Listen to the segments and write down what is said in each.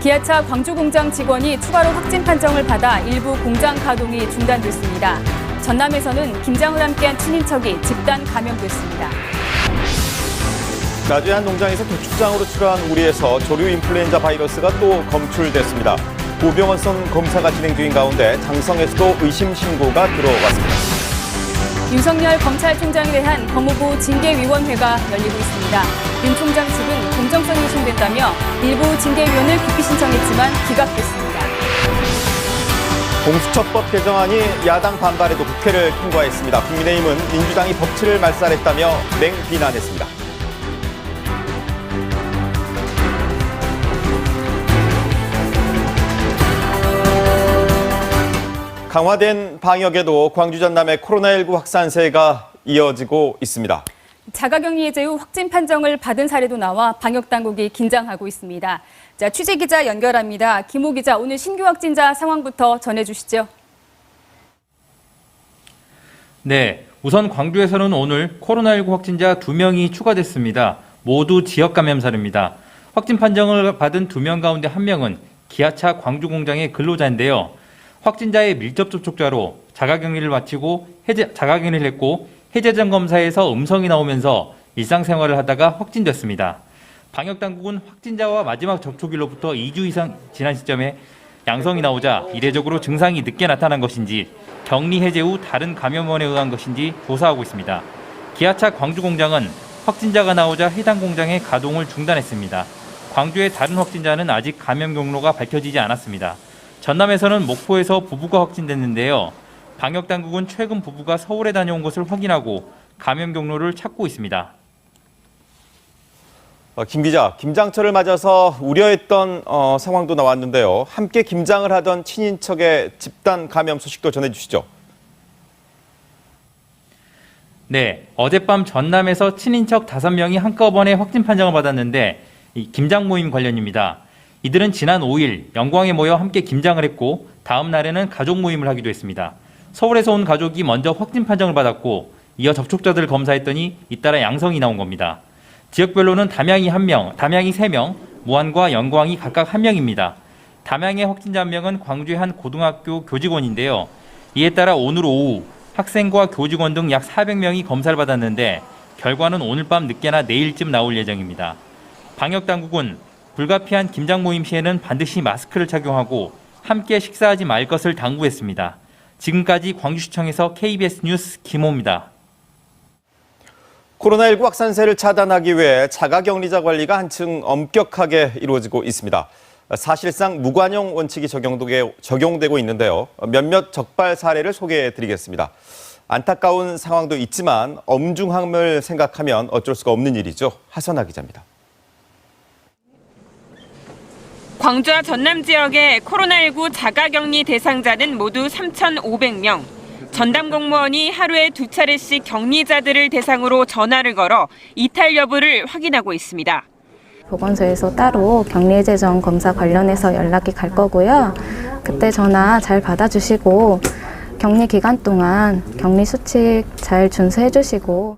기아차 광주 공장 직원이 추가로 확진 판정을 받아 일부 공장 가동이 중단됐습니다. 전남에서는 김장을 함께한 친인척이 집단 감염됐습니다. 나주의 한 농장에서 도축장으로 출하한 우리에서 조류 인플루엔자 바이러스가 또 검출됐습니다. 고병원성 검사가 진행 중인 가운데 장성에서도 의심 신고가 들어왔습니다. 윤석열 검찰총장에 대한 법무부 징계위원회가 열리고 있습니다. 윤 총장 측은 공정성이 훼손됐다며 일부 징계위원을 기피 신청했지만 기각됐습니다. 공수처법 개정안이 야당 반발에도 국회를 통과했습니다. 국민의힘은 민주당이 법치를 말살했다며 맹비난했습니다. 강화된 방역에도 광주 전남의 코로나19 확산세가 이어지고 있습니다. 자가격리 해제 후 확진 판정을 받은 사례도 나와 방역당국이 긴장하고 있습니다. 자, 취재기자 연결합니다. 김호 기자, 오늘 신규 확진자 상황부터 전해주시죠. 네, 우선 광주에서는 오늘 코로나19 확진자 2명이 추가됐습니다. 모두 지역 감염 사례입니다. 확진 판정을 받은 2명 가운데 1명은 기아차 광주 공장의 근로자인데요. 확진자의 밀접 접촉자로 자가격리를 마치고 자가격리를 했고 해제전 검사에서 음성이 나오면서 일상생활을 하다가 확진됐습니다. 방역당국은 확진자와 마지막 접촉일로부터 2주 이상 지난 시점에 양성이 나오자 이례적으로 증상이 늦게 나타난 것인지 격리 해제 후 다른 감염원에 의한 것인지 조사하고 있습니다. 기아차 광주 공장은 확진자가 나오자 해당 공장의 가동을 중단했습니다. 광주의 다른 확진자는 아직 감염 경로가 밝혀지지 않았습니다. 전남에서는 목포에서 부부가 확진됐는데요. 방역당국은 최근 부부가 서울에 다녀온 것을 확인하고 감염 경로를 찾고 있습니다. 김 기자, 김장철을 맞아서 우려했던 상황도 나왔는데요. 함께 김장을 하던 친인척의 집단 감염 소식도 전해주시죠. 네, 어젯밤 전남에서 친인척 5명이 한꺼번에 확진 판정을 받았는데 김장 모임 관련입니다. 이들은 지난 5일 영광에 모여 함께 김장을 했고 다음 날에는 가족 모임을 하기도 했습니다. 서울에서 온 가족이 먼저 확진 판정을 받았고 이어 접촉자들을 검사했더니 잇따라 양성이 나온 겁니다. 지역별로는 담양이 1명, 담양이 3명, 무안과 영광이 각각 1명입니다. 담양의 확진자 1명은 광주의 한 고등학교 교직원인데요. 이에 따라 오늘 오후 학생과 교직원 등 약 400명이 검사를 받았는데 결과는 오늘 밤 늦게나 내일쯤 나올 예정입니다. 방역당국은 불가피한 김장 모임 시에는 반드시 마스크를 착용하고 함께 식사하지 말 것을 당부했습니다. 지금까지 광주시청에서 KBS 뉴스 김호입니다. 코로나19 확산세를 차단하기 위해 자가격리자 관리가 한층 엄격하게 이루어지고 있습니다. 사실상 무관용 원칙이 적용되고 있는데요. 몇몇 적발 사례를 소개해드리겠습니다. 안타까운 상황도 있지만 엄중함을 생각하면 어쩔 수가 없는 일이죠. 하선아 기자입니다. 광주와 전남 지역의 코로나19 자가격리 대상자는 모두 3,500명. 전담 공무원이 하루에 2차례씩 격리자들을 대상으로 전화를 걸어 이탈 여부를 확인하고 있습니다. 보건소에서 따로 격리해제 전 검사 관련해서 연락이 갈 거고요. 그때 전화 잘 받아주시고 격리 기간 동안 격리 수칙 잘 준수해 주시고.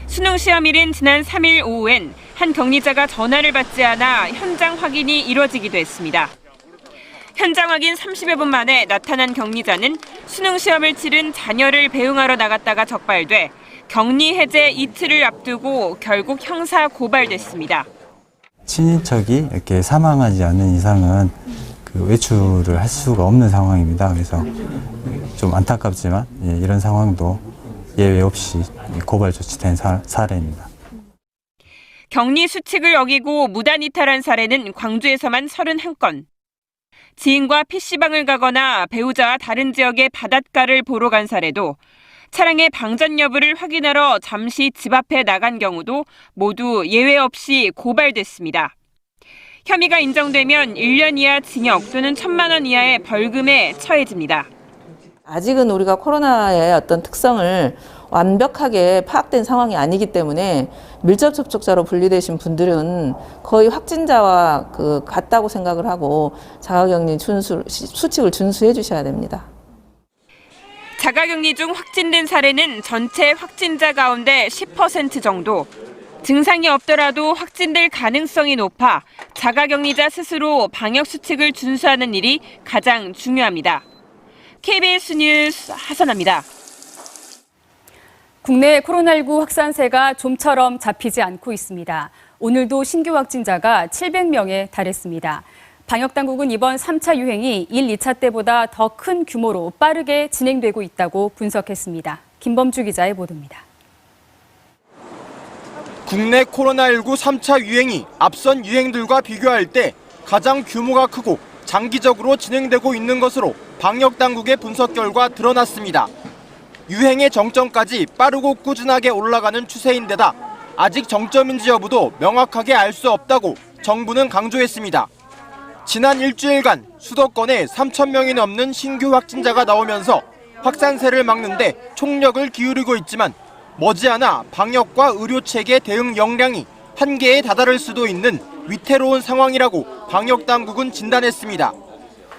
수능 시험일인 지난 3일 오후엔 한 격리자가 전화를 받지 않아 현장 확인이 이뤄지기도 했습니다. 현장 확인 30여 분 만에 나타난 격리자는 수능 시험을 치른 자녀를 배웅하러 나갔다가 적발돼 격리 해제 이틀을 앞두고 결국 형사 고발됐습니다. 친인척이 이렇게 사망하지 않는 이상은 외출을 할 수가 없는 상황입니다. 그래서 좀 안타깝지만 이런 상황도 예외 없이 고발 조치된 사례입니다. 격리 수칙을 어기고 무단 이탈한 사례는 광주에서만 31건. 지인과 PC방을 가거나 배우자와 다른 지역의 바닷가를 보러 간 사례도, 차량의 방전 여부를 확인하러 잠시 집 앞에 나간 경우도 모두 예외 없이 고발됐습니다. 혐의가 인정되면 1년 이하 징역 또는 1,000만 원 이하의 벌금에 처해집니다. 아직은 우리가 코로나의 어떤 특성을 완벽하게 파악된 상황이 아니기 때문에 밀접 접촉자로 분리되신 분들은 거의 확진자와 같다고 생각을 하고 자가격리 수칙을 준수해 주셔야 됩니다. 자가격리 중 확진된 사례는 전체 확진자 가운데 10% 정도. 증상이 없더라도 확진될 가능성이 높아 자가격리자 스스로 방역수칙을 준수하는 일이 가장 중요합니다. KBS 뉴스 하선아입니다. 국내 코로나19 확산세가 좀처럼 잡히지 않고 있습니다. 오늘도 신규 확진자가 700명에 달했습니다. 방역당국은 이번 3차 유행이 1, 2차 때보다 더 큰 규모로 빠르게 진행되고 있다고 분석했습니다. 김범주 기자의 보도입니다. 국내 코로나19 3차 유행이 앞선 유행들과 비교할 때 가장 규모가 크고 장기적으로 진행되고 있는 것으로 방역당국의 분석 결과 드러났습니다. 유행의 정점까지 빠르고 꾸준하게 올라가는 추세인데다 아직 정점인지 여부도 명확하게 알 수 없다고 정부는 강조했습니다. 지난 일주일간 수도권에 3,000명이 넘는 신규 확진자가 나오면서 확산세를 막는 데 총력을 기울이고 있지만 머지않아 방역과 의료체계 대응 역량이 한계에 다다를 수도 있는 위태로운 상황이라고 방역당국은 진단했습니다.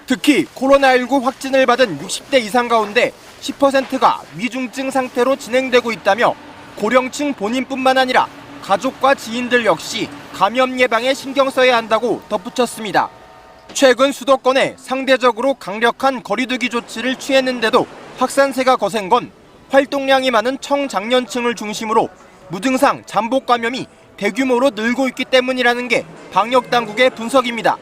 특히 코로나19 확진을 받은 60대 이상 가운데 10%가 위중증 상태로 진행되고 있다며 고령층 본인뿐만 아니라 가족과 지인들 역시 감염 예방에 신경 써야 한다고 덧붙였습니다. 최근 수도권에 상대적으로 강력한 거리두기 조치를 취했는데도 확산세가 거센 건 활동량이 많은 청장년층을 중심으로 무증상 잠복 감염이 대규모로 늘고 있기 때문이라는 게 방역당국의 분석입니다.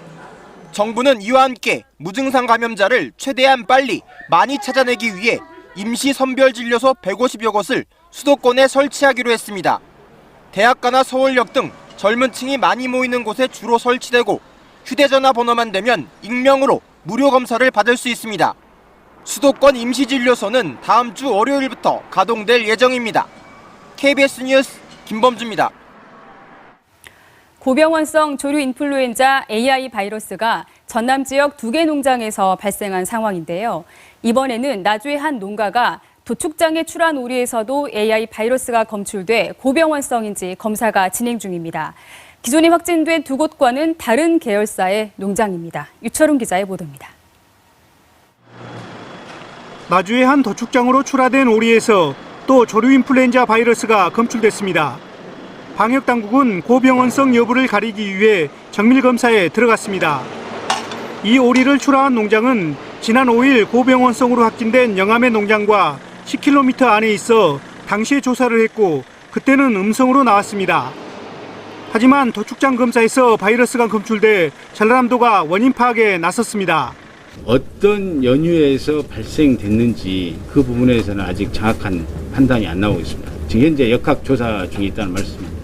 정부는 이와 함께 무증상 감염자를 최대한 빨리 많이 찾아내기 위해 임시 선별진료소 150여 곳을 수도권에 설치하기로 했습니다. 대학가나 서울역 등 젊은 층이 많이 모이는 곳에 주로 설치되고 휴대전화 번호만 되면 익명으로 무료 검사를 받을 수 있습니다. 수도권 임시진료소는 다음 주 월요일부터 가동될 예정입니다. KBS 뉴스 김범주입니다. 고병원성 조류 인플루엔자 AI 바이러스가 전남 지역 2개 농장에서 발생한 상황인데요. 이번에는 나주의 한 농가가 도축장에 출한 오리에서도 AI 바이러스가 검출돼 고병원성인지 검사가 진행 중입니다. 기존에 확진된 2곳과는 다른 계열사의 농장입니다. 유철웅 기자의 보도입니다. 나주의 한 도축장으로 출하된 오리에서 또 조류 인플루엔자 바이러스가 검출됐습니다. 방역당국은 고병원성 여부를 가리기 위해 정밀검사에 들어갔습니다. 이 오리를 출하한 농장은 지난 5일 고병원성으로 확진된 영암의 농장과 10km 안에 있어 당시에 조사를 했고 그때는 음성으로 나왔습니다. 하지만 도축장 검사에서 바이러스가 검출돼 전라남도가 원인 파악에 나섰습니다. 어떤 연유에서 발생됐는지 그 부분에서는 아직 정확한 판단이 안 나오고 있습니다. 지금 현재 역학조사 중에 있다는 말씀입니다.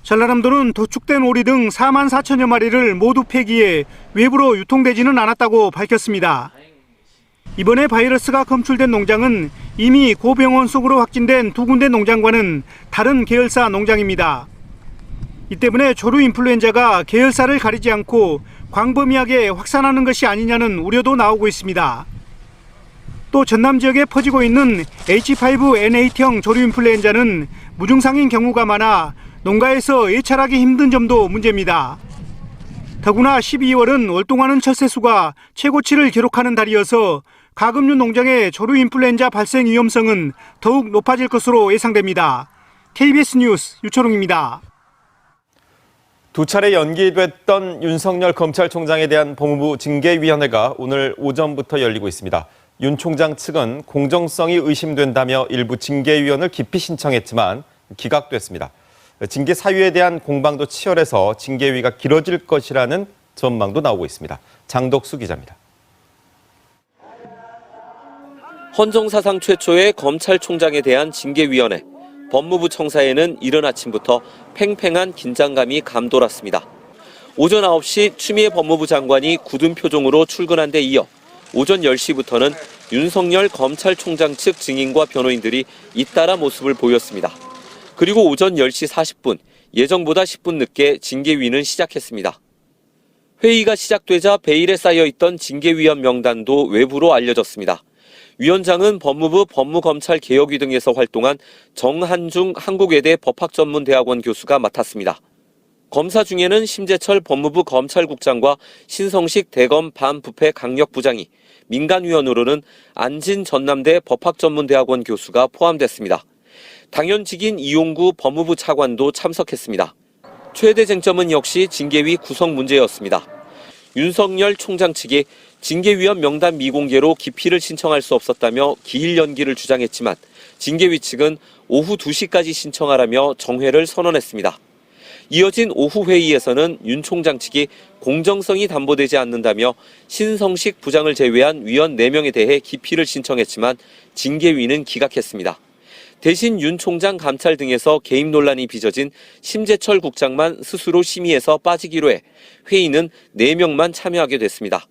전라남도는 도축된 오리 등 4만 4천여 마리를 모두 폐기해 외부로 유통되지는 않았다고 밝혔습니다. 이번에 바이러스가 검출된 농장은 이미 고병원 속으로 확진된 2군데 농장과는 다른 계열사 농장입니다. 이 때문에 조류 인플루엔자가 계열사를 가리지 않고 광범위하게 확산하는 것이 아니냐는 우려도 나오고 있습니다. 또 전남 지역에 퍼지고 있는 H5N8형 조류 인플루엔자는 무증상인 경우가 많아 농가에서 예찰하기 힘든 점도 문제입니다. 더구나 12월은 월동하는 철새수가 최고치를 기록하는 달이어서 가금류 농장의 조류 인플루엔자 발생 위험성은 더욱 높아질 것으로 예상됩니다. KBS 뉴스 유철웅입니다. 2차례 연기됐던 윤석열 검찰총장에 대한 법무부 징계위원회가 오늘 오전부터 열리고 있습니다. 윤 총장 측은 공정성이 의심된다며 일부 징계위원을 기피 신청했지만 기각됐습니다. 징계 사유에 대한 공방도 치열해서 징계위가 길어질 것이라는 전망도 나오고 있습니다. 장덕수 기자입니다. 헌정사상 최초의 검찰총장에 대한 징계위원회. 법무부 청사에는 이른 아침부터 팽팽한 긴장감이 감돌았습니다. 오전 9시 추미애 법무부 장관이 굳은 표정으로 출근한 데 이어 오전 10시부터는 윤석열 검찰총장 측 증인과 변호인들이 잇따라 모습을 보였습니다. 그리고 오전 10시 40분, 예정보다 10분 늦게 징계위는 시작했습니다. 회의가 시작되자 베일에 쌓여있던 징계위원 명단도 외부로 알려졌습니다. 위원장은 법무부 법무검찰개혁위 등에서 활동한 정한중 한국외대 법학전문대학원 교수가 맡았습니다. 검사 중에는 심재철 법무부 검찰국장과 신성식 대검 반부패 강력부장이, 민간위원으로는 안진 전남대 법학전문대학원 교수가 포함됐습니다. 당연직인 이용구 법무부 차관도 참석했습니다. 최대 쟁점은 역시 징계위 구성 문제였습니다. 윤석열 총장 측이 징계위원 명단 미공개로 기피를 신청할 수 없었다며 기일 연기를 주장했지만 징계위 측은 오후 2시까지 신청하라며 정회를 선언했습니다. 이어진 오후 회의에서는 윤 총장 측이 공정성이 담보되지 않는다며 신성식 부장을 제외한 위원 4명에 대해 기피를 신청했지만 징계위는 기각했습니다. 대신 윤 총장 감찰 등에서 개입 논란이 빚어진 심재철 국장만 스스로 심의에서 빠지기로 해 회의는 4명만 참여하게 됐습니다.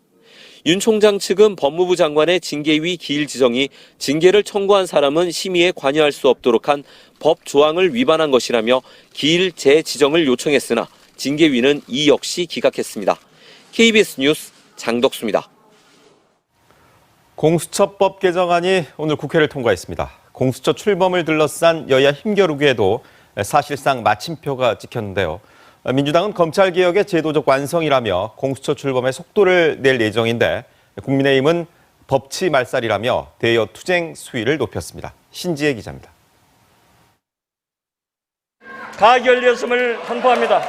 윤 총장 측은 법무부 장관의 징계위 기일 지정이 징계를 청구한 사람은 심의에 관여할 수 없도록 한 법 조항을 위반한 것이라며 기일 재지정을 요청했으나 징계위는 이 역시 기각했습니다. KBS 뉴스 장덕수입니다. 공수처법 개정안이 오늘 국회를 통과했습니다. 공수처 출범을 둘러싼 여야 힘겨루기에도 사실상 마침표가 찍혔는데요. 민주당은 검찰개혁의 제도적 완성이라며 공수처 출범에 속도를 낼 예정인데 국민의힘은 법치 말살이라며 대여 투쟁 수위를 높였습니다. 신지혜 기자입니다. 가결되었음을 선포합니다.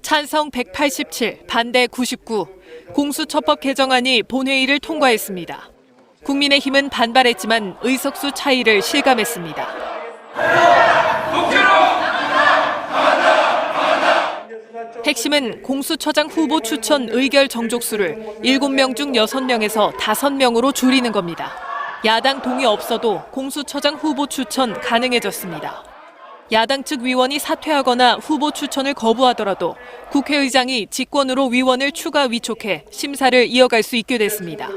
찬성 187, 반대 99. 공수처법 개정안이 본회의를 통과했습니다. 국민의힘은 반발했지만 의석수 차이를 실감했습니다. 핵심은 공수처장 후보 추천 의결 정족수를 7명 중 6명에서 5명으로 줄이는 겁니다. 야당 동의 없어도 공수처장 후보 추천 가능해졌습니다. 야당 측 위원이 사퇴하거나 후보 추천을 거부하더라도 국회의장이 직권으로 위원을 추가 위촉해 심사를 이어갈 수 있게 됐습니다.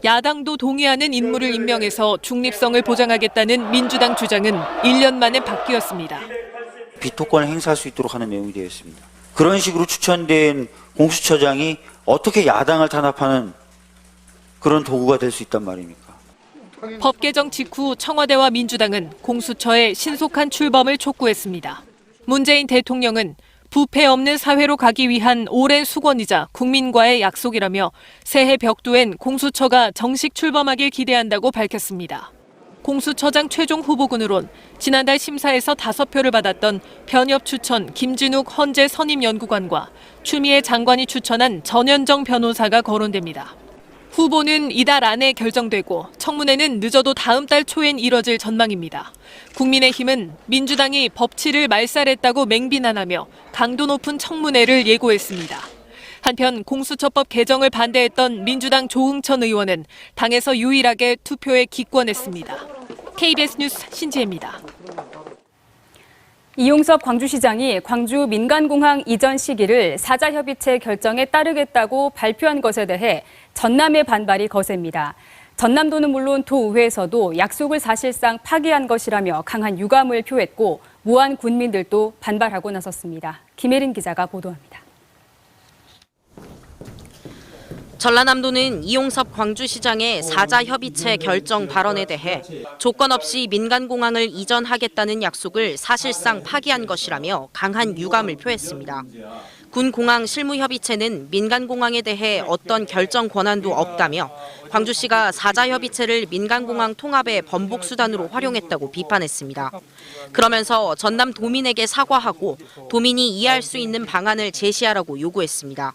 야당도 동의하는 인물을 임명해서 중립성을 보장하겠다는 민주당 주장은 1년 만에 바뀌었습니다. 비토권을 행사할 수 있도록 하는 내용이 되어 있습니다. 그런 식으로 추천된 공수처장이 어떻게 야당을 탄압하는 그런 도구가 될 수 있단 말입니까? 법 개정 직후 청와대와 민주당은 공수처의 신속한 출범을 촉구했습니다. 문재인 대통령은 부패 없는 사회로 가기 위한 오랜 수건이자 국민과의 약속이라며 새해 벽두엔 공수처가 정식 출범하길 기대한다고 밝혔습니다. 공수처장 최종 후보군으론 지난달 심사에서 5표를 받았던 변협 추천 김진욱 헌재 선임연구관과 추미애 장관이 추천한 전현정 변호사가 거론됩니다. 후보는 이달 안에 결정되고 청문회는 늦어도 다음 달 초엔 이뤄질 전망입니다. 국민의힘은 민주당이 법치를 말살했다고 맹비난하며 강도 높은 청문회를 예고했습니다. 한편 공수처법 개정을 반대했던 민주당 조응천 의원은 당에서 유일하게 투표에 기권했습니다. KBS 뉴스 신지혜입니다. 이용섭 광주시장이 광주 민간공항 이전 시기를 사자협의체 결정에 따르겠다고 발표한 것에 대해 전남의 반발이 거셉니다. 전남도는 물론 도의회에서도 약속을 사실상 파기한 것이라며 강한 유감을 표했고 무안 군민들도 반발하고 나섰습니다. 김혜린 기자가 보도합니다. 전라남도는 이용섭 광주시장의 사자협의체 결정 발언에 대해 조건 없이 민간공항을 이전하겠다는 약속을 사실상 파기한 것이라며 강한 유감을 표했습니다. 군공항 실무협의체는 민간공항에 대해 어떤 결정 권한도 없다며 광주시가 사자협의체를 민간공항 통합의 번복수단으로 활용했다고 비판했습니다. 그러면서 전남 도민에게 사과하고 도민이 이해할 수 있는 방안을 제시하라고 요구했습니다.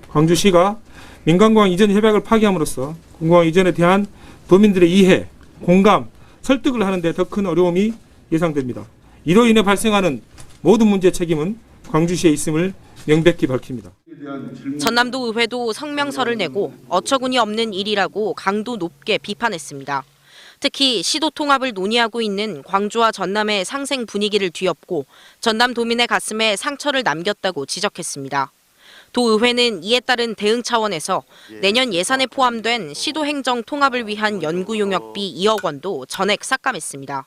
광주시가 민간공항 이전 협약을 파기함으로써 군공항 이전에 대한 도민들의 이해, 공감, 설득을 하는 데 더 큰 어려움이 예상됩니다. 이로 인해 발생하는 모든 문제 책임은 광주시에 있음을 명백히 밝힙니다. 전남도 의회도 성명서를 내고 어처구니 없는 일이라고 강도 높게 비판했습니다. 특히 시도 통합을 논의하고 있는 광주와 전남의 상생 분위기를 뒤엎고 전남 도민의 가슴에 상처를 남겼다고 지적했습니다. 도의회는 이에 따른 대응 차원에서 내년 예산에 포함된 시도 행정 통합을 위한 연구 용역비 2억 원도 전액 삭감했습니다.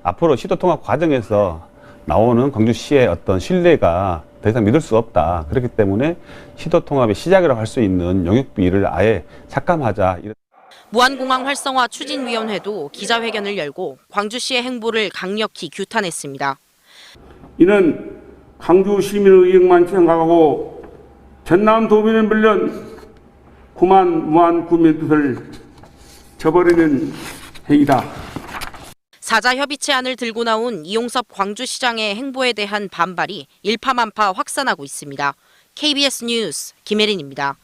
앞으로 시도 통합 과정에서 나오는 광주시의 어떤 신뢰가 더 이상 믿을 수 없다. 그렇기 때문에 시도 통합의 시작이라고 할 수 있는 용역비를 아예 삭감하자. 무안공항 활성화 추진위원회도 기자회견을 열고 광주시의 행보를 강력히 규탄했습니다. 이는 광주 시민의 이익만 생각하고 전남 도민을 물론 9만 무안 국민 뜻을 저버리는 행위다. 사자협의체안을 들고 나온 이용섭 광주시장의 행보에 대한 반발이 일파만파 확산하고 있습니다. KBS 뉴스 김혜린입니다.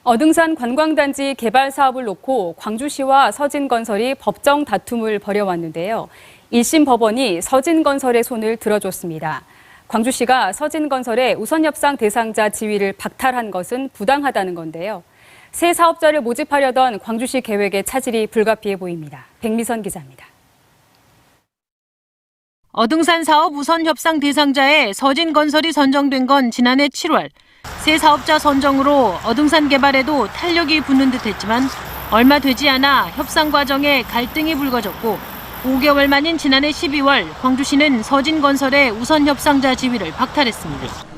어등산 관광단지 개발 사업을 놓고 광주시와 서진건설이 법정 다툼을 벌여왔는데요. 1심 법원이 서진건설의 손을 들어줬습니다. 광주시가 서진건설의 우선협상 대상자 지위를 박탈한 것은 부당하다는 건데요. 새 사업자를 모집하려던 광주시 계획의 차질이 불가피해 보입니다. 백미선 기자입니다. 어등산 사업 우선 협상 대상자에 서진건설이 선정된 건 지난해 7월. 새 사업자 선정으로 어등산 개발에도 탄력이 붙는 듯했지만 얼마 되지 않아 협상 과정에 갈등이 불거졌고 5개월 만인 지난해 12월 광주시는 서진건설의 우선 협상자 지위를 박탈했습니다.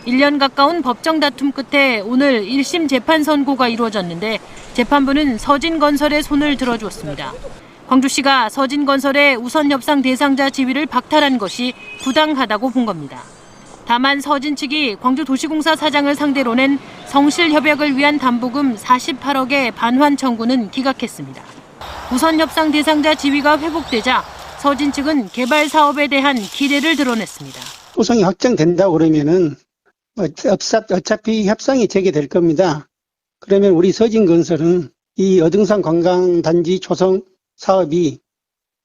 1년 가까운 법정 다툼 끝에 오늘 1심 재판 선고가 이루어졌는데 재판부는 서진건설의 손을 들어주었습니다. 광주시가 서진건설의 우선 협상 대상자 지위를 박탈한 것이 부당하다고 본 겁니다. 다만 서진 측이 광주도시공사 사장을 상대로 낸 성실협약을 위한 담보금 48억의 반환 청구는 기각했습니다. 우선 협상 대상자 지위가 회복되자 서진 측은 개발 사업에 대한 기대를 드러냈습니다. 소송이 확정된다고 그러면은 어차피 협상이 재개될 겁니다. 그러면 우리 서진건설은 이 어등산 관광단지 조성 사업이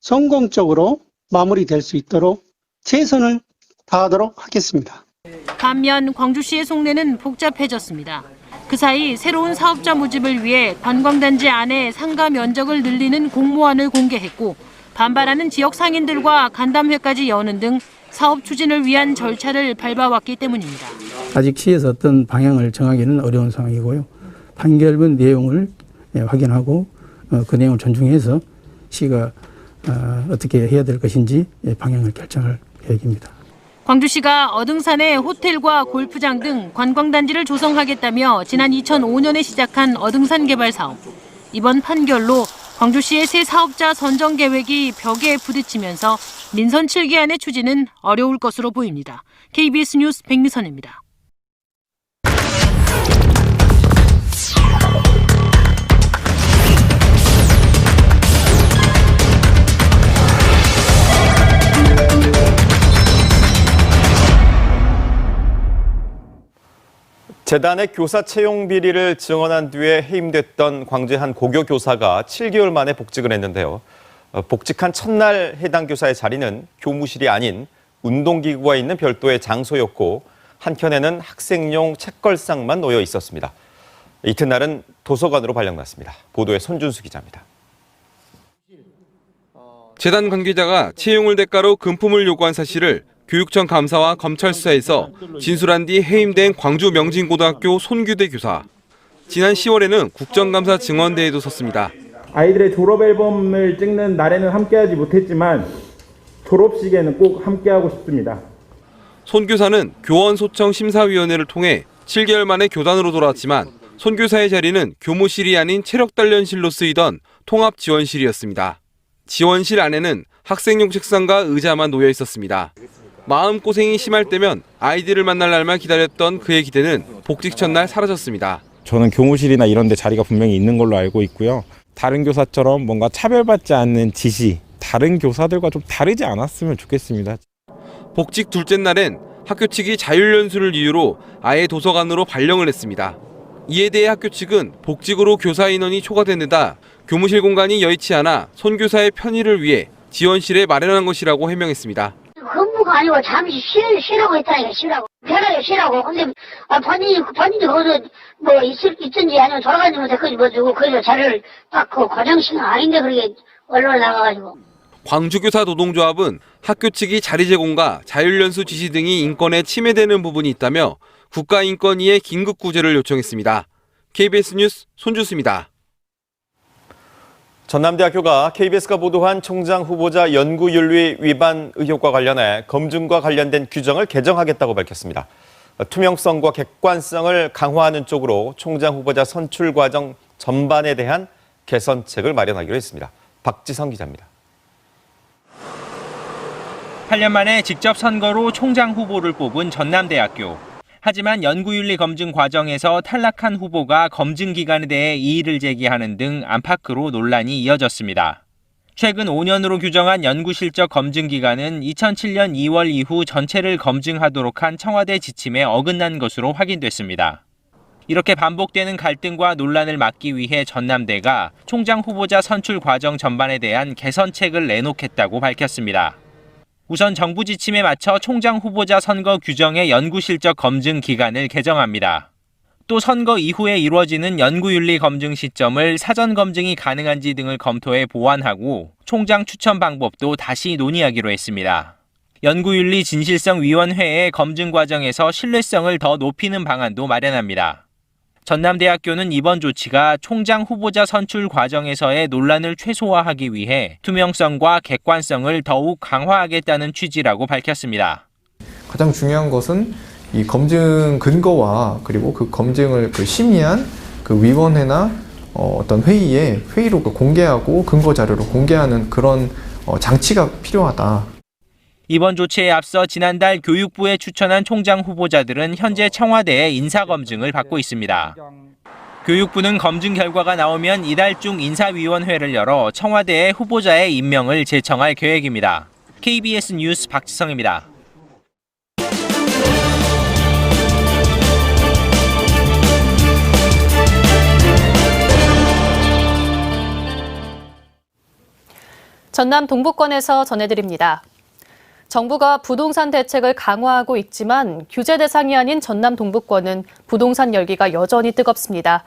성공적으로 마무리될 수 있도록 최선을 다하도록 하겠습니다. 반면 광주시의 속내는 복잡해졌습니다. 그 사이 새로운 사업자 모집을 위해 관광단지 안에 상가 면적을 늘리는 공모안을 공개했고 반발하는 지역 상인들과 간담회까지 여는 등 사업 추진을 위한 절차를 밟아왔기 때문입니다. 아직 시에서 어떤 방향을 정하기는 어려운 상황이고요. 판결문 내용을 확인하고 그 내용을 존중해서 시가 어떻게 해야 될 것인지 방향을 결정할 계획입니다. 광주시가 어등산에 호텔과 골프장 등 관광단지를 조성하겠다며 지난 2005년에 시작한 어등산 개발 사업. 이번 판결로 광주시의 새 사업자 선정 계획이 벽에 부딪히면서 민선 7기안의 추진은 어려울 것으로 보입니다. KBS 뉴스 백미선입니다. 재단의 교사 채용 비리를 증언한 뒤에 해임됐던 광주의 한 고교 교사가 7개월 만에 복직을 했는데요. 복직한 첫날 해당 교사의 자리는 교무실이 아닌 운동기구가 있는 별도의 장소였고 한켠에는 학생용 책걸상만 놓여 있었습니다. 이튿날은 도서관으로 발령났습니다. 보도에 손준수 기자입니다. 재단 관계자가 채용을 대가로 금품을 요구한 사실을 교육청 감사와 검찰 수사에서 진술한 뒤 해임된 광주 명진고등학교 손규대 교사. 지난 10월에는 국정감사 증언대에도 섰습니다. 아이들의 졸업 앨범을 찍는 날에는 함께하지 못했지만 졸업식에는 꼭 함께하고 싶습니다. 손 교사는 교원소청 심사위원회를 통해 7개월 만에 교단으로 돌아왔지만 손 교사의 자리는 교무실이 아닌 체력단련실로 쓰이던 통합지원실이었습니다. 지원실 안에는 학생용 책상과 의자만 놓여 있었습니다. 마음고생이 심할 때면 아이들을 만날 날만 기다렸던 그의 기대는 복직 첫날 사라졌습니다. 저는 교무실이나 이런 데 자리가 분명히 있는 걸로 알고 있고요. 다른 교사처럼 뭔가 차별받지 않는 지시, 다른 교사들과 좀 다르지 않았으면 좋겠습니다. 복직 둘째 날엔 학교 측이 자율연수를 이유로 아예 도서관으로 발령을 했습니다. 이에 대해 학교 측은 복직으로 교사 인원이 초과된 데다 교무실 공간이 여의치 않아 손 교사의 편의를 위해 지원실에 마련한 것이라고 해명했습니다. 근무가 아니고 잠시 쉬라고 했다니까, 쉬라고. 편하게 쉬라고. 근데 본인이 거기서 뭐 있든지 아니면 돌아가지 못했거지 뭐 주고 거기서 자료를 딱 그 과정식은 아닌데 그렇게 언론에 나가가지고. 광주교사 노동조합은 학교 측이 자리 제공과 자율연수 지시 등이 인권에 침해되는 부분이 있다며 국가인권위에 긴급 구제를 요청했습니다. KBS 뉴스 손준수입니다. 전남대학교가 KBS가 보도한 총장 후보자 연구윤리 위반 의혹과 관련해 검증과 관련된 규정을 개정하겠다고 밝혔습니다. 투명성과 객관성을 강화하는 쪽으로 총장 후보자 선출 과정 전반에 대한 개선책을 마련하기로 했습니다. 박지성 기자입니다. 8년 만에 직접 선거로 총장 후보를 뽑은 전남대학교. 하지만 연구윤리 검증 과정에서 탈락한 후보가 검증 기간에 대해 이의를 제기하는 등 안팎으로 논란이 이어졌습니다. 최근 5년으로 규정한 연구실적 검증 기간은 2007년 2월 이후 전체를 검증하도록 한 청와대 지침에 어긋난 것으로 확인됐습니다. 이렇게 반복되는 갈등과 논란을 막기 위해 전남대가 총장 후보자 선출 과정 전반에 대한 개선책을 내놓겠다고 밝혔습니다. 우선 정부 지침에 맞춰 총장 후보자 선거 규정의 연구실적 검증 기간을 개정합니다. 또 선거 이후에 이루어지는 연구윤리 검증 시점을 사전 검증이 가능한지 등을 검토해 보완하고 총장 추천 방법도 다시 논의하기로 했습니다. 연구윤리 진실성위원회의 검증 과정에서 신뢰성을 더 높이는 방안도 마련합니다. 전남대학교는 이번 조치가 총장 후보자 선출 과정에서의 논란을 최소화하기 위해 투명성과 객관성을 더욱 강화하겠다는 취지라고 밝혔습니다. 가장 중요한 것은 이 검증 근거와 그리고 그 검증을 심의한 그 위원회나 어떤 회의로 공개하고 근거 자료로 공개하는 그런 장치가 필요하다. 이번 조치에 앞서 지난달 교육부에 추천한 총장 후보자들은 현재 청와대의 인사검증을 받고 있습니다. 교육부는 검증 결과가 나오면 이달 중 인사위원회를 열어 청와대의 후보자의 임명을 제청할 계획입니다. KBS 뉴스 박지성입니다. 전남 동부권에서 전해드립니다. 정부가 부동산 대책을 강화하고 있지만 규제 대상이 아닌 전남 동부권은 부동산 열기가 여전히 뜨겁습니다.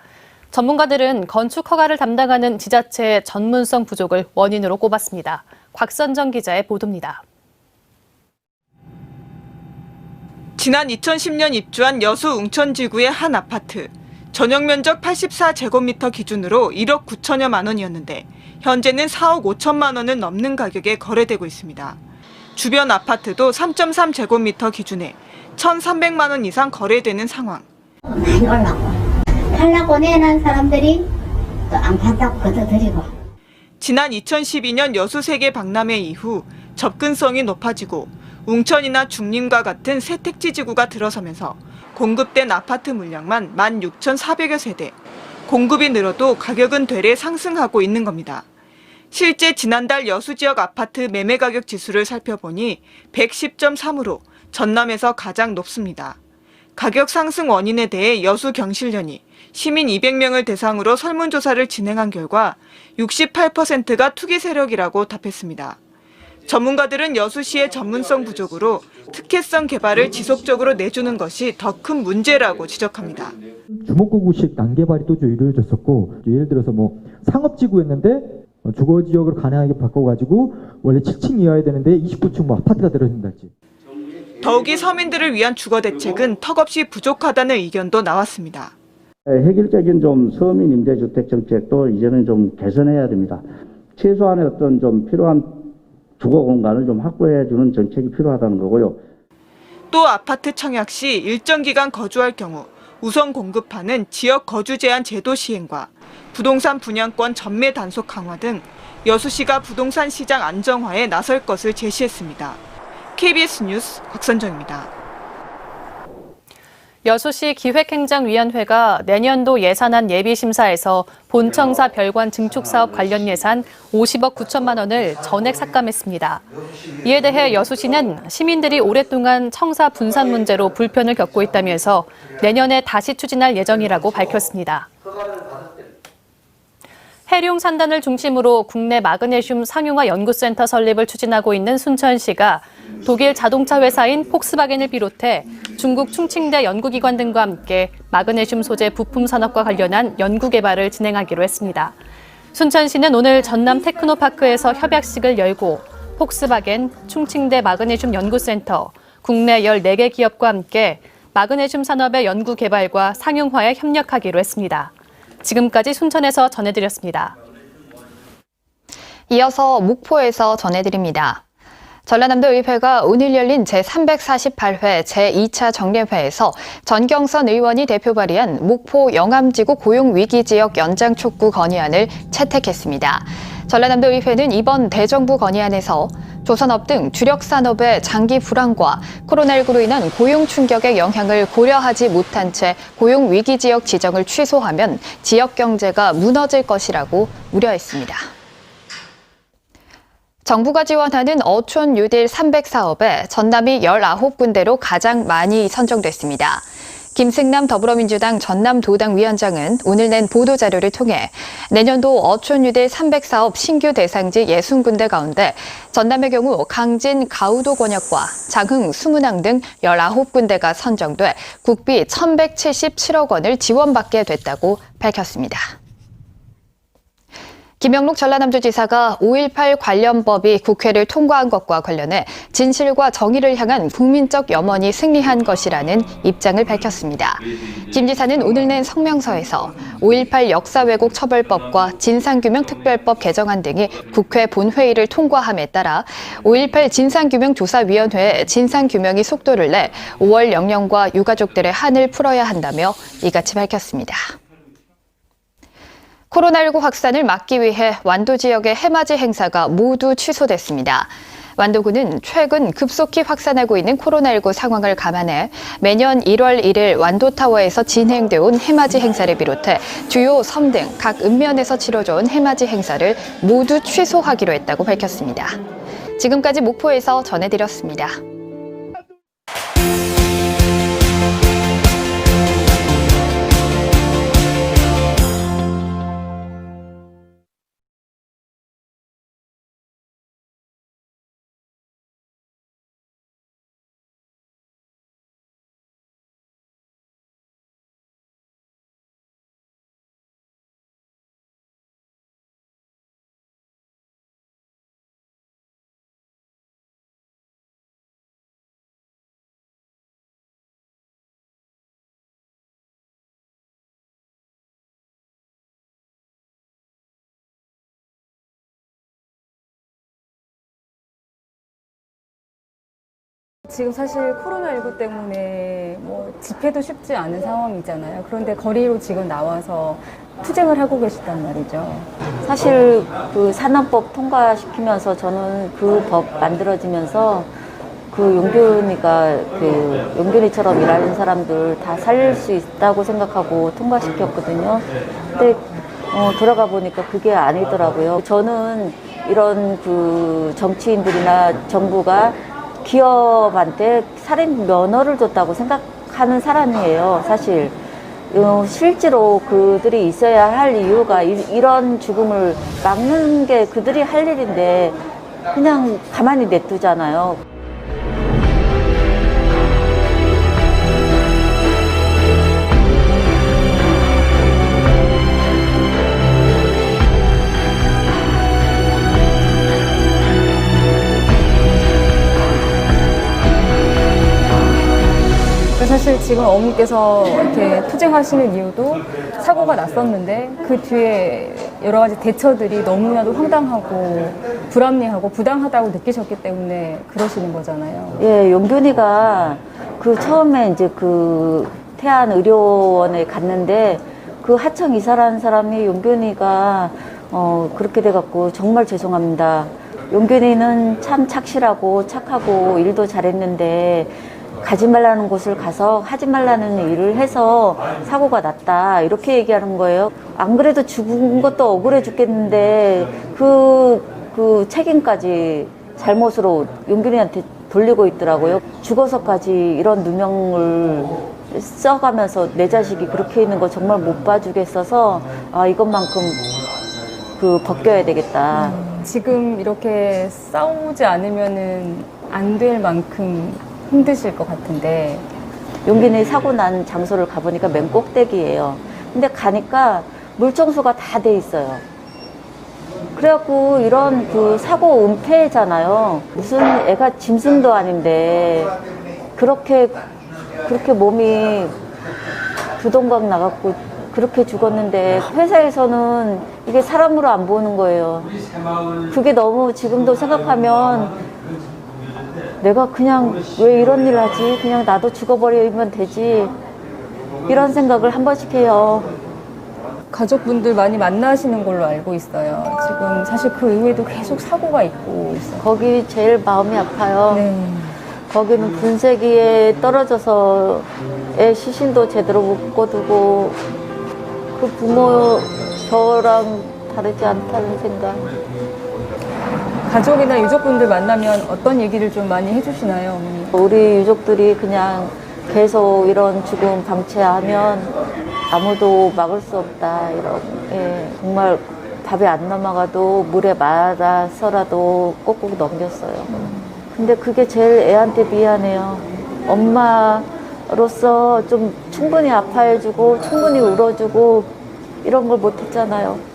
전문가들은 건축 허가를 담당하는 지자체의 전문성 부족을 원인으로 꼽았습니다. 곽선정 기자의 보도입니다. 지난 2010년 입주한 여수 웅천지구의 한 아파트. 전용 면적 84제곱미터 기준으로 1억 9천여만 원이었는데 현재는 4억 5천만 원을 넘는 가격에 거래되고 있습니다. 주변 아파트도 3.3제곱미터 기준에 1,300만 원 이상 거래되는 상황. 많이 팔라고 내놓은 사람들이 또 안 판다고 걷어들이고. 지난 2012년 여수 세계 박람회 이후 접근성이 높아지고 웅천이나 중림과 같은 새 택지 지구가 들어서면서 공급된 아파트 물량만 16,400여 세대. 공급이 늘어도 가격은 되레 상승하고 있는 겁니다. 실제 지난달 여수 지역 아파트 매매 가격 지수를 살펴보니 110.3으로 전남에서 가장 높습니다. 가격 상승 원인에 대해 여수경실련이 시민 200명을 대상으로 설문조사를 진행한 결과 68%가 투기 세력이라고 답했습니다. 전문가들은 여수시의 전문성 부족으로 특혜성 개발을 지속적으로 내주는 것이 더 큰 문제라고 지적합니다. 주목구구식 난개발이 또 이루어졌었고, 예를 들어서 상업지구였는데 주거지역으로 가능하게 바꿔가지고 원래 7층 이하여야 되는데 29층 아파트가 들어진다지. 더욱이 서민들을 위한 주거 대책은 턱없이 부족하다는 의견도 나왔습니다. 획일적인 서민 임대주택 정책도 이제는 좀 개선해야 됩니다. 최소한의 어떤 필요한 주거 공간을 확보해주는 정책이 필요하다는 거고요. 또 아파트 청약 시 일정 기간 거주할 경우 우선 공급하는 지역 거주 제한 제도 시행과 부동산 분양권 전매 단속 강화 등 여수시가 부동산 시장 안정화에 나설 것을 제시했습니다. KBS 뉴스 곽선정입니다. 여수시 기획행정위원회가 내년도 예산안 예비심사에서 본청사 별관 증축 사업 관련 예산 50억 9천만 원을 전액 삭감했습니다. 이에 대해 여수시는 시민들이 오랫동안 청사 분산 문제로 불편을 겪고 있다면서 내년에 다시 추진할 예정이라고 밝혔습니다. 해룡 산단을 중심으로 국내 마그네슘 상용화 연구센터 설립을 추진하고 있는 순천시가 독일 자동차 회사인 폭스바겐을 비롯해 중국 충칭대 연구기관 등과 함께 마그네슘 소재 부품 산업과 관련한 연구 개발을 진행하기로 했습니다. 순천시는 오늘 전남 테크노파크에서 협약식을 열고 폭스바겐, 충칭대 마그네슘 연구센터, 국내 14개 기업과 함께 마그네슘 산업의 연구 개발과 상용화에 협력하기로 했습니다. 지금까지 순천에서 전해드렸습니다. 이어서 목포에서 전해드립니다. 전라남도 의회가 오늘 열린 제348회 제2차 정례회에서 전경선 의원이 대표 발의한 목포 영암지구 고용위기지역 연장 촉구 건의안을 채택했습니다. 전라남도 의회는 이번 대정부 건의안에서 조선업 등 주력 산업의 장기 불황과 코로나19로 인한 고용 충격의 영향을 고려하지 못한 채 고용 위기 지역 지정을 취소하면 지역 경제가 무너질 것이라고 우려했습니다. 정부가 지원하는 어촌 뉴딜 300사업에 전남이 19군데로 가장 많이 선정됐습니다. 김승남 더불어민주당 전남도당 위원장은 오늘 낸 보도자료를 통해 내년도 어촌 뉴딜 300사업 신규 대상지 60군데 가운데 전남의 경우 강진 가우도 권역과 장흥 수문항 등 19군데가 선정돼 국비 1,177억 원을 지원받게 됐다고 밝혔습니다. 김영록 전라남도지사가 5.18 관련 법이 국회를 통과한 것과 관련해 진실과 정의를 향한 국민적 염원이 승리한 것이라는 입장을 밝혔습니다. 김 지사는 오늘 낸 성명서에서 5.18 역사 왜곡 처벌법과 진상규명특별법 개정안 등이 국회 본회의를 통과함에 따라 5.18 진상규명조사위원회에 진상규명이 속도를 내 5월 영령과 유가족들의 한을 풀어야 한다며 이같이 밝혔습니다. 코로나19 확산을 막기 위해 완도 지역의 해맞이 행사가 모두 취소됐습니다. 완도군은 최근 급속히 확산하고 있는 코로나19 상황을 감안해 매년 1월 1일 완도타워에서 진행돼 온 해맞이 행사를 비롯해 주요 섬 등 각 읍면에서 치러져 온 해맞이 행사를 모두 취소하기로 했다고 밝혔습니다. 지금까지 목포에서 전해드렸습니다. 지금 사실 코로나19 때문에 집회도 쉽지 않은 상황이잖아요. 그런데 거리로 지금 나와서 투쟁을 하고 계시단 말이죠. 사실 그 산업법 통과시키면서 저는 그 법 만들어지면서 그 용균이처럼 일하는 사람들 다 살릴 수 있다고 생각하고 통과시켰거든요. 근데 돌아가 보니까 그게 아니더라고요. 저는 이런 그 정치인들이나 정부가 기업한테 살인 면허를 줬다고 생각하는 사람이에요, 사실. 실제로 그들이 있어야 할 이유가 이런 죽음을 막는 게 그들이 할 일인데 그냥 가만히 냅두잖아요. 사실 지금 어머니께서 이렇게 투쟁하시는 이유도 사고가 났었는데 그 뒤에 여러 가지 대처들이 너무나도 황당하고 불합리하고 부당하다고 느끼셨기 때문에 그러시는 거잖아요. 예, 용균이가 처음에 이제 태안 의료원에 갔는데 그 하청 이사라는 사람이 용균이가 그렇게 돼갖고 정말 죄송합니다. 용균이는 참 착실하고 착하고 일도 잘했는데 가지 말라는 곳을 가서 하지 말라는 일을 해서 사고가 났다 이렇게 얘기하는 거예요. 안 그래도 죽은 것도 억울해 죽겠는데 그 책임까지 잘못으로 용균이한테 돌리고 있더라고요. 죽어서까지 이런 누명을 써가면서 내 자식이 그렇게 있는 거 정말 못 봐주겠어서 이것만큼 벗겨야 되겠다. 지금 이렇게 싸우지 않으면은 안 될 만큼 힘드실 것 같은데. 용균이 사고 난 장소를 가보니까 맨 꼭대기예요. 근데 가니까 물청소가 다 돼 있어요. 그래갖고 이런 사고 은폐잖아요. 무슨 애가 짐승도 아닌데 그렇게 몸이 두동강 나갖고 그렇게 죽었는데 회사에서는 이게 사람으로 안 보는 거예요. 그게 너무 지금도 생각하면 내가 그냥 왜 이런 일 하지? 그냥 나도 죽어버리면 되지. 이런 생각을 한 번씩 해요. 가족분들 많이 만나시는 걸로 알고 있어요. 지금 사실 그 이후에도 계속 사고가 있고 있어요. 거기 제일 마음이 아파요. 네. 거기는 분쇄기에 떨어져서 애 시신도 제대로 못 거두고 그 부모 저랑 다르지 않다는 생각. 가족이나 유족분들 만나면 어떤 얘기를 좀 많이 해주시나요, 어머니? 우리 유족들이 그냥 계속 이런 죽음 방치하면 아무도 막을 수 없다. 이런, 예, 정말 밥이 안 넘어가도 물에 말아서라도 꼭꼭 넘겼어요. 근데 그게 제일 애한테 미안해요. 엄마로서 좀 충분히 아파해주고 충분히 울어주고 이런 걸 못했잖아요.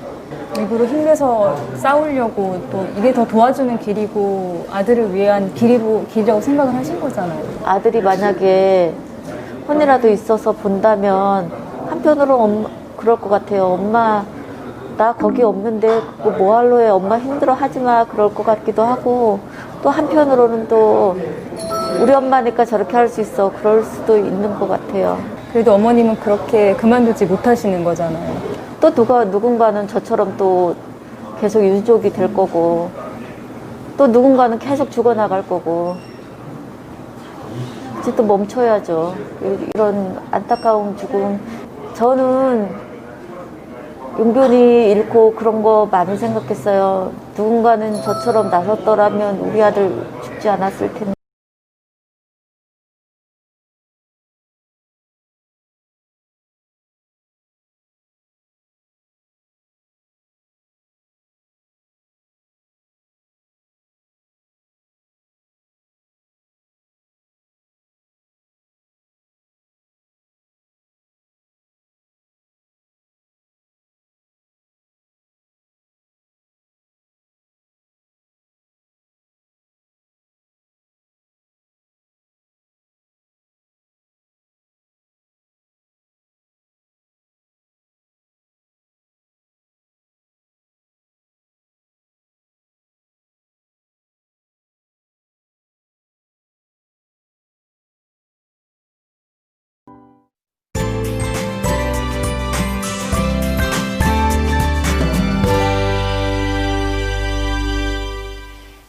일부러 힘내서 싸우려고 또 이게 더 도와주는 길이고 아들을 위한 길이라고 생각을 하신 거잖아요. 아들이 만약에 혼이라도 있어서 본다면 한편으로 그럴 것 같아요. 엄마 나 거기 없는데 그거 뭐 할로 해. 엄마 힘들어 하지 마. 그럴 것 같기도 하고 또 한편으로는 또 우리 엄마니까 저렇게 할 수 있어. 그럴 수도 있는 것 같아요. 그래도 어머님은 그렇게 그만두지 못하시는 거잖아요. 또 누군가는 저처럼 또 계속 유족이 될 거고 또 누군가는 계속 죽어나갈 거고 이제 또 멈춰야죠. 이런 안타까운 죽음. 저는 용변이 잃고 그런 거 많이 생각했어요. 누군가는 저처럼 나섰더라면 우리 아들 죽지 않았을 텐데.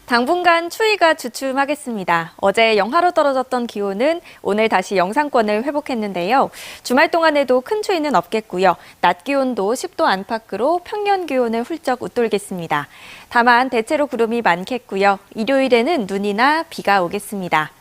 당분간 추위가 주춤하겠습니다. 어제 영하로 떨어졌던 기온은 오늘 다시 영상권을 회복했는데요. 주말 동안에도 큰 추위는 없겠고요. 낮 기온도 10도 안팎으로 평년 기온을 훌쩍 웃돌겠습니다. 다만 대체로 구름이 많겠고요. 일요일에는 눈이나 비가 오겠습니다.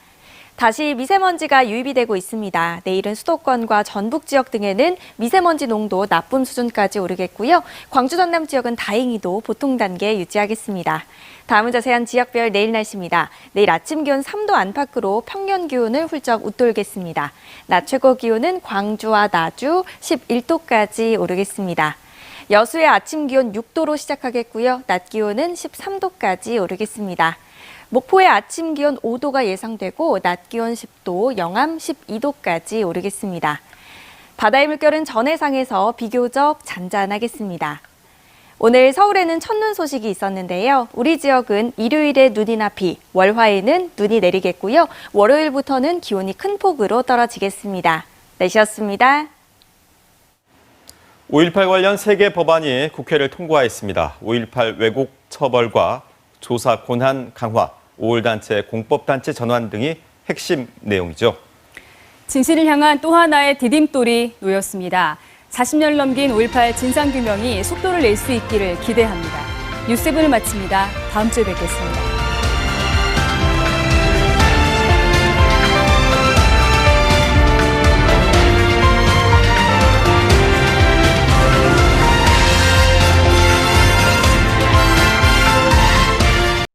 다시 미세먼지가 유입이 되고 있습니다. 내일은 수도권과 전북 지역 등에는 미세먼지 농도 나쁨 수준까지 오르겠고요. 광주 전남 지역은 다행히도 보통 단계 유지하겠습니다. 다음은 자세한 지역별 내일 날씨입니다. 내일 아침 기온 3도 안팎으로 평년 기온을 훌쩍 웃돌겠습니다. 낮 최고 기온은 광주와 나주 11도까지 오르겠습니다. 여수의 아침 기온 6도로 시작하겠고요. 낮 기온은 13도까지 오르겠습니다. 목포의 아침 기온 5도가 예상되고 낮 기온 10도, 영암 12도까지 오르겠습니다. 바다의 물결은 전해상에서 비교적 잔잔하겠습니다. 오늘 서울에는 첫눈 소식이 있었는데요. 우리 지역은 일요일에 눈이나 비, 월화에는 눈이 내리겠고요. 월요일부터는 기온이 큰 폭으로 떨어지겠습니다. 날씨였습니다. 5.18 관련 3개 법안이 국회를 통과했습니다. 5.18 왜곡 처벌과 조사 권한 강화, 5.18단체 공법단체 전환 등이 핵심 내용이죠. 진실을 향한 또 하나의 디딤돌이 놓였습니다. 40년 넘긴 5.18 진상규명이 속도를 낼 수 있기를 기대합니다. 뉴스7을 마칩니다. 다음 주에 뵙겠습니다.